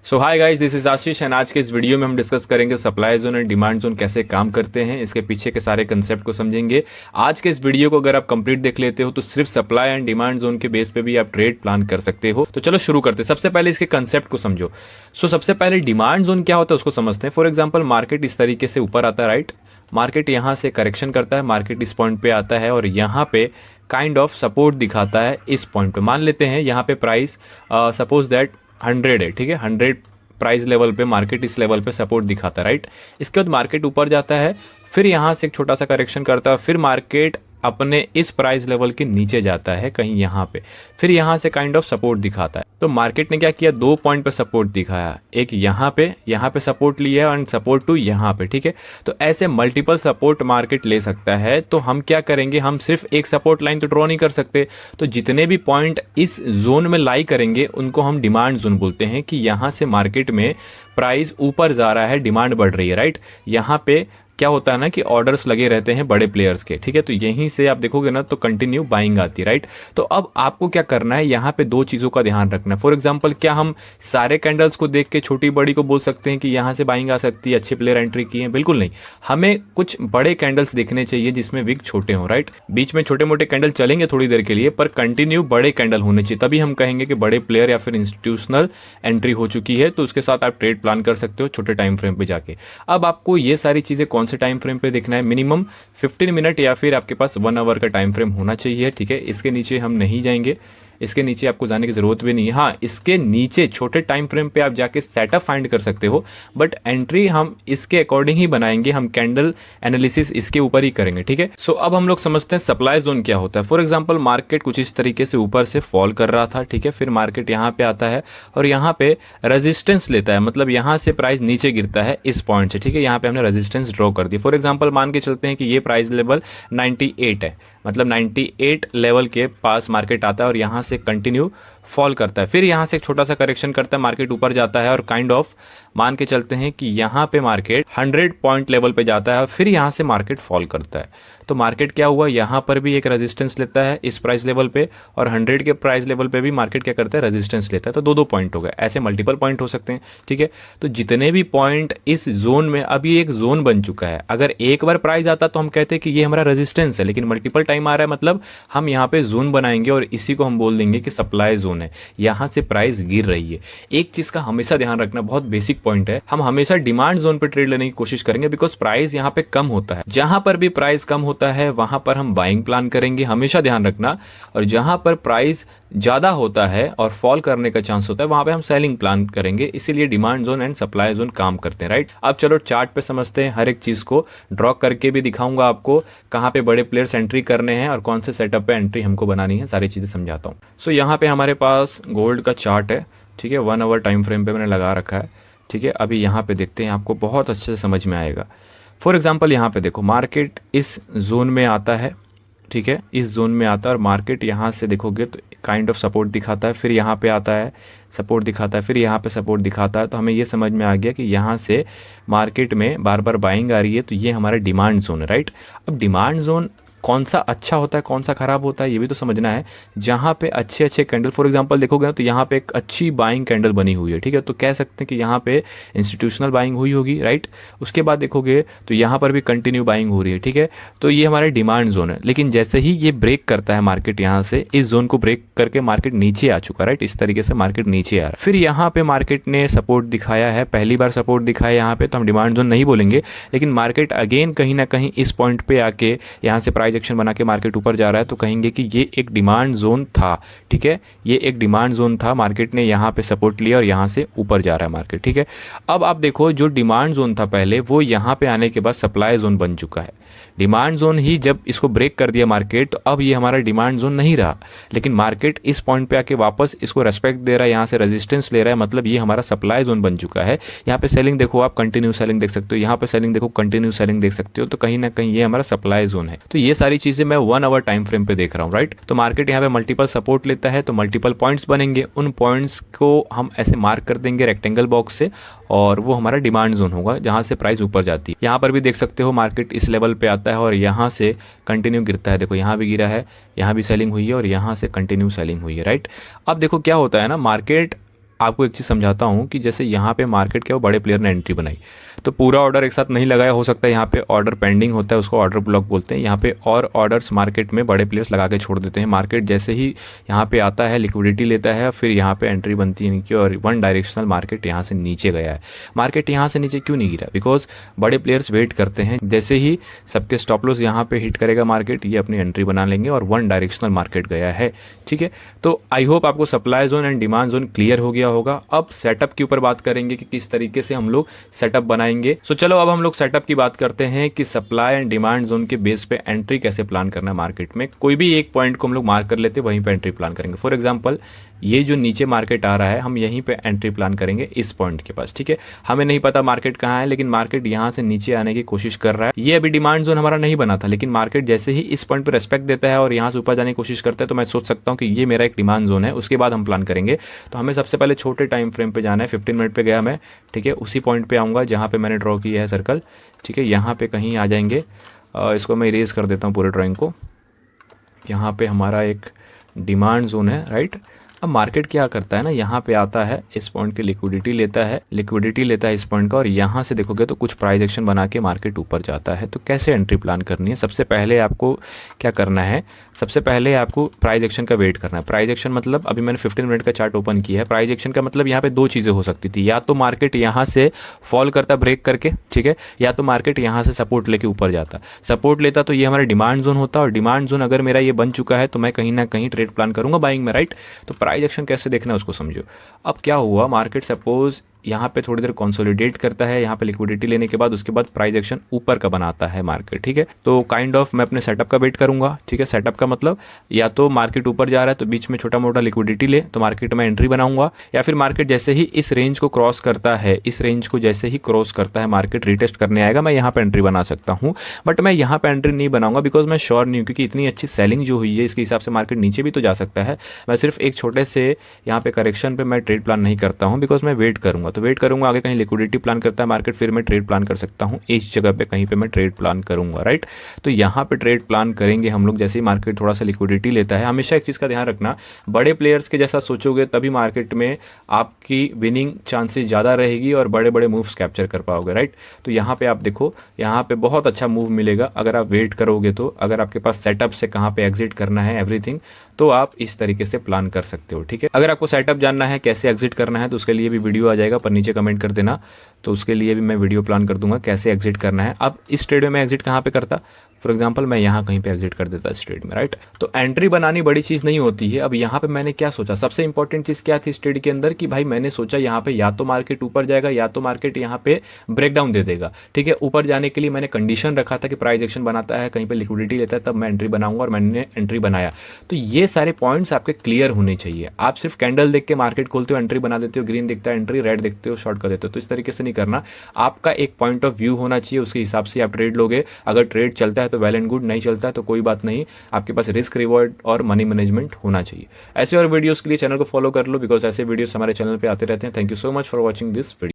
So hi guys, this is Ashish and आज के इस वीडियो में हम डिस्कस करेंगे supply zone and demand zone कैसे काम करते हैं, इसके पीछे के सारे कंसेप्ट को समझेंगे। आज के इस वीडियो को अगर आप कंप्लीट देख लेते हो तो सिर्फ सप्लाई एंड डिमांड जोन के बेस पे भी आप ट्रेड प्लान कर सकते हो। तो चलो शुरू करते हैं। सबसे पहले इसके कंसेप्ट को समझो। सबसे पहले डिमांड जोन क्या होता है उसको समझते हैं। फॉर एग्जाम्पल मार्केट इस तरीके से ऊपर आता है, राइट। मार्केट यहाँ से करेक्शन करता है, मार्केट इस पॉइंट पे आता है और यहाँ पे काइंड ऑफ सपोर्ट दिखाता है इस पॉइंट पे। मान लेते हैं यहाँ पे प्राइस सपोज दैट 100 है, ठीक है। 100 प्राइस लेवल पे मार्केट इस लेवल पे सपोर्ट दिखाता है, राइट। इसके बाद मार्केट ऊपर जाता है, फिर यहाँ से एक छोटा सा करेक्शन करता है, फिर मार्केट अपने इस प्राइस लेवल के नीचे जाता है कहीं यहाँ पे, फिर यहाँ से काइंड ऑफ सपोर्ट दिखाता है। तो मार्केट ने क्या किया, 2 पॉइंट पे सपोर्ट दिखाया, एक यहाँ पे सपोर्ट लिया एंड सपोर्ट टू यहाँ पे, ठीक है। तो ऐसे मल्टीपल सपोर्ट मार्केट ले सकता है। तो हम क्या करेंगे, हम सिर्फ एक सपोर्ट लाइन तो ड्रॉ नहीं कर सकते। तो जितने भी पॉइंट इस जोन में लाई करेंगे उनको हम डिमांड जोन बोलते हैं कि यहाँ से मार्केट में प्राइस ऊपर जा रहा है, डिमांड बढ़ रही है, राइट। यहाँ पे क्या होता है ना कि ऑर्डर्स लगे रहते हैं बड़े प्लेयर्स के, ठीक है। तो यहीं से आप देखोगे ना तो कंटिन्यू बाइंग आती है, राइट। तो अब आपको क्या करना है, यहाँ पे 2 चीज़ों का ध्यान रखना है। फॉर एग्जांपल क्या हम सारे कैंडल्स को देख के छोटी बड़ी को बोल सकते हैं कि यहाँ से बाइंग आ सकती है, अच्छे प्लेयर एंट्री किए हैं? बिल्कुल नहीं। हमें कुछ बड़े कैंडल्स दिखने चाहिए जिसमें विक छोटे हों, राइट। बीच में छोटे मोटे कैंडल चलेंगे थोड़ी देर के लिए, पर कंटिन्यू बड़े कैंडल होने चाहिए, तभी हम कहेंगे कि बड़े प्लेयर या फिर इंस्टीट्यूशनल एंट्री हो चुकी है। तो उसके साथ आप ट्रेड प्लान कर सकते हो छोटे टाइम फ्रेम पे जाके। अब आपको ये सारी चीज़ें कौन से टाइम फ्रेम पे देखना है, मिनिमम 15 मिनट या फिर आपके पास 1 आवर का टाइम फ्रेम होना चाहिए, ठीक है। इसके नीचे हम नहीं जाएंगे, इसके नीचे आपको जाने की ज़रूरत भी नहीं है। हाँ, इसके नीचे छोटे टाइम फ्रेम पे आप जाके सेटअप फाइंड कर सकते हो, बट एंट्री हम इसके अकॉर्डिंग ही बनाएंगे, हम कैंडल एनालिसिस इसके ऊपर ही करेंगे, ठीक है। सो अब हम लोग समझते हैं सप्लाई जोन क्या होता है। फॉर एग्जांपल मार्केट कुछ इस तरीके से ऊपर से फॉल कर रहा था, ठीक है। फिर मार्केट यहाँ पे आता है और यहाँ पे रेजिस्टेंस लेता है, मतलब यहाँ से प्राइस नीचे गिरता है इस पॉइंट से, ठीक है। यहाँ पे हमने रेजिस्टेंस ड्रॉ कर दिया। फॉर एग्जाम्पल मान के चलते हैं कि ये प्राइस लेवल 98 है, मतलब 98 लेवल के पास मार्केट आता है और यहाँ से कंटिन्यू फॉल करता है। फिर यहाँ से एक छोटा सा करेक्शन करता है, मार्केट ऊपर जाता है और काइंड ऑफ मान के चलते हैं कि यहाँ पे मार्केट 100 पॉइंट लेवल पे जाता है और फिर यहाँ से मार्केट फॉल करता है। तो मार्केट क्या हुआ, यहाँ पर भी एक रेजिस्टेंस लेता है इस प्राइस लेवल पे और 100 के प्राइस लेवल पे भी मार्केट क्या करता है, रेजिस्टेंस लेता है। तो 2 पॉइंट हो गए, ऐसे मल्टीपल पॉइंट हो सकते हैं, ठीक है। तो जितने भी पॉइंट इस जोन में, अब ये एक जोन बन चुका है। अगर एक बार प्राइस आता तो हम कहते हैं कि ये हमारा रेजिस्टेंस है, लेकिन मल्टीपल टाइम आ रहा है मतलब हम यहाँ पे जोन बनाएंगे और इसी को हम बोल देंगे कि सप्लाई जोन है। यहाँ से प्राइस गिर रही है। एक चीज का हमेशा ध्यान रखना, बहुत बेसिक पॉइंट है, हम हमेशा डिमांड जोन पे ट्रेड लेने की कोशिश करेंगे, बिकॉज प्राइस यहाँ पे कम होता है। जहां पर भी प्राइस कम होता है वहां पर हम बाइंग प्लान करेंगे, हमेशा ध्यान रखना। और जहां पर प्राइस ज्यादा होता है और फॉल करने का चांस होता है वहां पे हम सेलिंग प्लान करेंगे। इसीलिए demand zone and supply zone काम करते हैं, राइट। अब चलो चार्ट पे समझते हैं, हर एक चीज को ड्रॉ करके भी दिखाऊंगा आपको कहां पे बड़े प्लेयर्स एंट्री करने हैं और कौन से सेटअप पे एंट्री हमको बनानी है, सारी चीजें समझाता हूं। सो यहाँ पे हमारे पास गोल्ड का चार्ट है, ठीक है। 1 आवर टाइम फ्रेम पे मैंने लगा रखा है, ठीक है। अभी यहाँ पे देखते हैं, आपको बहुत अच्छे से समझ में आएगा। फॉर एग्जांपल यहाँ पे देखो, मार्केट इस जोन में आता है, ठीक है, इस जोन में आता है और मार्केट यहाँ से देखोगे तो काइंड ऑफ सपोर्ट दिखाता है, फिर यहाँ पे आता है सपोर्ट दिखाता है, फिर यहाँ पे सपोर्ट दिखाता है। तो हमें ये समझ में आ गया कि यहाँ से मार्केट में बार बार बाइंग आ रही है, तो ये हमारा डिमांड जोन है, राइट। अब डिमांड जोन कौन सा अच्छा होता है कौन सा खराब होता है ये भी तो समझना है। जहाँ पे अच्छे अच्छे कैंडल, फॉर एग्जांपल देखोगे ना तो यहाँ पे एक अच्छी बाइंग कैंडल बनी हुई है, ठीक है। तो कह सकते हैं कि यहाँ पे इंस्टीट्यूशनल बाइंग हुई होगी, राइट। उसके बाद देखोगे तो यहाँ पर भी कंटिन्यू बाइंग हो रही है, ठीक है। तो ये हमारा डिमांड जोन है। लेकिन जैसे ही ये ब्रेक करता है मार्केट, यहाँ से इस जोन को ब्रेक करके मार्केट नीचे आ चुका है, राइट। इस तरीके से मार्केट नीचे आ रहा है। फिर यहाँ पे मार्केट ने सपोर्ट दिखाया है, पहली बार सपोर्ट दिखाया यहाँ पे, तो हम डिमांड जोन नहीं बोलेंगे। लेकिन मार्केट अगेन कहीं ना कहीं इस पॉइंट पे आके यहाँ से प्राइस एक्शन बना के मार्केट ऊपर जा रहा है, तो कहेंगे कि ये एक डिमांड जोन था, ठीक है। ये एक डिमांड जोन था, मार्केट ने यहाँ पे सपोर्ट लिया और यहाँ से ऊपर जा रहा है मार्केट, ठीक है। अब आप देखो, जो डिमांड जोन था पहले, वो यहाँ पे आने के बाद सप्लाई जोन बन चुका है। डिमांड जोन ही जब इसको ब्रेक कर दिया मार्केट, तो अब ये हमारा डिमांड जोन नहीं रहा। लेकिन मार्केट इस पॉइंट पे आके वापस इसको रेस्पेक्ट दे रहा है, यहाँ से रेजिस्टेंस ले रहा है, मतलब ये हमारा सप्लाई जोन बन चुका है। यहाँ पे सेलिंग देखो, आप कंटिन्यू सेलिंग देख सकते हो, यहाँ पे सेलिंग देखो, कंटिन्यू सेलिंग देख सकते हो। तो कहीं ना कहीं ये हमारा सप्लाई जोन है। तो ये सारी चीजें मैं 1 आवर टाइम फ्रेम पे देख रहा हूँ, राइट। तो मार्केट यहाँ पे मल्टीपल सपोर्ट लेता है, तो मल्टीपल पॉइंट्स बनेंगे, उन पॉइंट्स को हम ऐसे मार्क कर देंगे रेक्टेंगल बॉक्स से, और वो हमारा डिमांड जोन होगा जहाँ से प्राइस ऊपर जाती है। यहाँ पर भी देख सकते हो मार्केट इस लेवल पे आता है और यहाँ से कंटिन्यू गिरता है। देखो यहाँ भी गिरा है, यहाँ भी सेलिंग हुई है और यहाँ से कंटिन्यू सेलिंग हुई है, राइट। अब देखो क्या होता है ना, मार्केट आपको एक चीज़ समझाता हूँ कि जैसे यहाँ पे मार्केट क्या हो, बड़े प्लेयर ने एंट्री बनाई तो पूरा ऑर्डर एक साथ नहीं लगाया, हो सकता है यहाँ पे ऑर्डर पेंडिंग होता है, उसको ऑर्डर ब्लॉक बोलते हैं। यहाँ पे और ऑर्डर्स मार्केट में बड़े प्लेयर्स लगा के छोड़ देते हैं। मार्केट जैसे ही यहाँ पे आता है, लिक्विडिटी लेता है, फिर यहाँ पे एंट्री बनती है इनकी और वन डायरेक्शनल मार्केट यहाँ से नीचे गया है। मार्केट यहाँ से नीचे क्यों नहीं गिरा? बिकॉज बड़े प्लेयर्स वेट करते हैं, जैसे ही सबके स्टॉप लॉस यहाँ पे हिट करेगा मार्केट, ये अपनी एंट्री बना लेंगे और वन डायरेक्शनल मार्केट गया है। ठीक है, तो आई होप आपको supply zone and demand zone clear हो गया होगा। अब सेटअप के ऊपर बात करेंगे कि किस तरीके से हम लोग सेटअप बनाएंगे। सो चलो अब हम लोग सेटअप की बात करते हैं कि सप्लाई एंड डिमांड जोन के बेस पे एंट्री कैसे प्लान करना है मार्केट में। कोई भी एक पॉइंट को हम लोग मार्क कर लेते हैं, वहीं पे एंट्री प्लान करेंगे। फॉर एग्जांपल ये जो नीचे मार्केट आ रहा है, हम यहीं पे एंट्री प्लान करेंगे इस पॉइंट के पास। ठीक है, हमें नहीं पता मार्केट कहाँ है, लेकिन मार्केट यहाँ से नीचे आने की कोशिश कर रहा है। ये अभी डिमांड जोन हमारा नहीं बना था, लेकिन मार्केट जैसे ही इस पॉइंट पर रेस्पेक्ट देता है और यहाँ से ऊपर जाने की कोशिश करता है, तो मैं सोच सकता हूँ कि ये मेरा एक डिमांड जोन है। उसके बाद हम प्लान करेंगे। तो हमें सबसे पहले छोटे टाइम फ्रेम पे जाना है। 15 मिनट पे गया मैं, ठीक है, उसी पॉइंट पे आऊँगा जहाँ पे मैंने ड्रॉ किया है सर्कल। ठीक है, यहाँ पे कहीं आ जाएंगे। इसको मैं इरेज कर देता हूँ पूरे ड्राइंग को। यहाँ पे हमारा एक डिमांड जोन है, राइट। अब मार्केट क्या करता है ना, यहाँ पे आता है, इस पॉइंट की लिक्विडिटी लेता है इस पॉइंट का, और यहाँ से देखोगे तो कुछ प्राइस एक्शन बना के मार्केट ऊपर जाता है। तो कैसे एंट्री प्लान करनी है? सबसे पहले आपको क्या करना है, सबसे पहले आपको प्राइस एक्शन का वेट करना है। प्राइस एक्शन मतलब अभी मैंने 15 मिनट का चार्ट ओपन किया है। प्राइस एक्शन का मतलब यहाँ पे दो चीज़ें हो सकती थी, या तो मार्केट यहाँ से फॉल करता ब्रेक करके, ठीक है, या तो मार्केट यहाँ से सपोर्ट लेके ऊपर जाता। सपोर्ट लेता तो ये हमारा डिमांड जोन होता, और डिमांड जोन अगर मेरा ये बन चुका है तो मैं कहीं ना कहीं ट्रेड प्लान करूंगा बाइंग में, राइट। तो प्राइस एक्शन कैसे देखना है उसको समझो। अब क्या हुआ, मार्केट सपोज यहाँ पे थोड़ी देर कंसोलिडेट करता है, यहाँ पे लिक्विडिटी लेने के बाद उसके बाद प्राइस एक्शन ऊपर का बनाता है मार्केट। ठीक है, तो काइंड ऑफ मैं अपने सेटअप का वेट करूंगा। ठीक है, सेटअप का मतलब या तो मार्केट ऊपर जा रहा है तो बीच में छोटा मोटा लिक्विडिटी ले तो मार्केट में एंट्री बनाऊंगा, या फिर मार्केट जैसे ही इस रेंज को क्रॉस करता है, इस रेंज को जैसे ही क्रॉस करता है मार्केट रिटेस्ट करने आएगा, मैं यहाँ पे एंट्री बना सकता हूँ। बट मैं यहाँ पे एंट्री नहीं बनाऊंगा बिकॉज मैं श्योर नहीं हूँ, क्योंकि इतनी अच्छी सेलिंग जो हुई है इसके हिसाब से मार्केट नीचे भी तो जा सकता है। मैं सिर्फ एक छोटे से यहाँ पे करेक्शन पे मैं ट्रेड प्लान नहीं करता हूँ, बिकॉज मैं वेट करूंगा। तो वेट करूंगा, आगे कहीं लिक्विडिटी प्लान करता है मार्केट, फिर मैं ट्रेड प्लान कर सकता हूँ। इस जगह पे कहीं पे मैं ट्रेड प्लान करूंगा, राइट। तो यहाँ पे ट्रेड प्लान करेंगे हम लोग जैसे ही मार्केट थोड़ा सा लिक्विडिटी लेता है। हमेशा एक चीज़ का ध्यान रखना, बड़े प्लेयर्स के जैसा सोचोगे तभी मार्केट में आपकी विनिंग चांसेस ज़्यादा रहेगी और बड़े बड़े मूव्स कैप्चर कर पाओगे, राइट। तो यहाँ पे आप देखो, यहाँ पे बहुत अच्छा मूव मिलेगा अगर आप वेट करोगे। तो अगर आपके पास सेटअप से कहाँ पे एग्जिट करना है एवरीथिंग, तो आप इस तरीके से प्लान कर सकते हो। ठीक है, अगर आपको सेटअप जानना है कैसे एग्जिट करना है तो उसके लिए भी वीडियो आ जाएगा, पर नीचे कमेंट कर देना, तो उसके लिए भी मैं वीडियो प्लान कर दूंगा कैसे एग्जिट करना है। अब इस ट्रेड में मैं एग्जिट कहाँ पे करता, फॉर एग्जांपल मैं यहाँ कहीं पे एग्जिट कर देता इस ट्रेड में, राइट। तो एंट्री बनानी बड़ी चीज़ नहीं होती है। अब यहाँ पे मैंने क्या सोचा, सबसे इंपॉर्टेंट चीज़ क्या थी इस ट्रेड के अंदर, कि भाई मैंने सोचा यहाँ पे या तो मार्केट ऊपर जाएगा या तो मार्केट यहाँ पे ब्रेकडाउन दे देगा। ठीक है, ऊपर जाने के लिए मैंने कंडीशन रखा था कि प्राइस एक्शन बनाता है, कहीं पर लिक्विडिटी लेता है, तब मैं एंट्री बनाऊंगा, और मैंने एंट्री बनाया। तो ये सारे पॉइंट्स आपके क्लियर होने चाहिए। आप सिर्फ कैंडल देख के मार्केट खोलते हो, एंट्री बना देते हो, ग्रीन दिखता है एंट्री, रेड देखते हो शॉर्ट कर देते हो, तो इस तरीके से नहीं करना। आपका एक पॉइंट ऑफ व्यू होना चाहिए, उसके हिसाब से आप ट्रेड लोगे। अगर ट्रेड चलता है तो वेल एंड गुड, नहीं चलता है तो कोई बात नहीं। आपके पास रिस्क रिवॉर्ड और मनी मैनेजमेंट होना चाहिए। ऐसे और वीडियोस के लिए चैनल को फॉलो कर लो, बिकॉज ऐसे वीडियोस हमारे चैनल पे आते रहते हैं। Thank you so much for watching this video.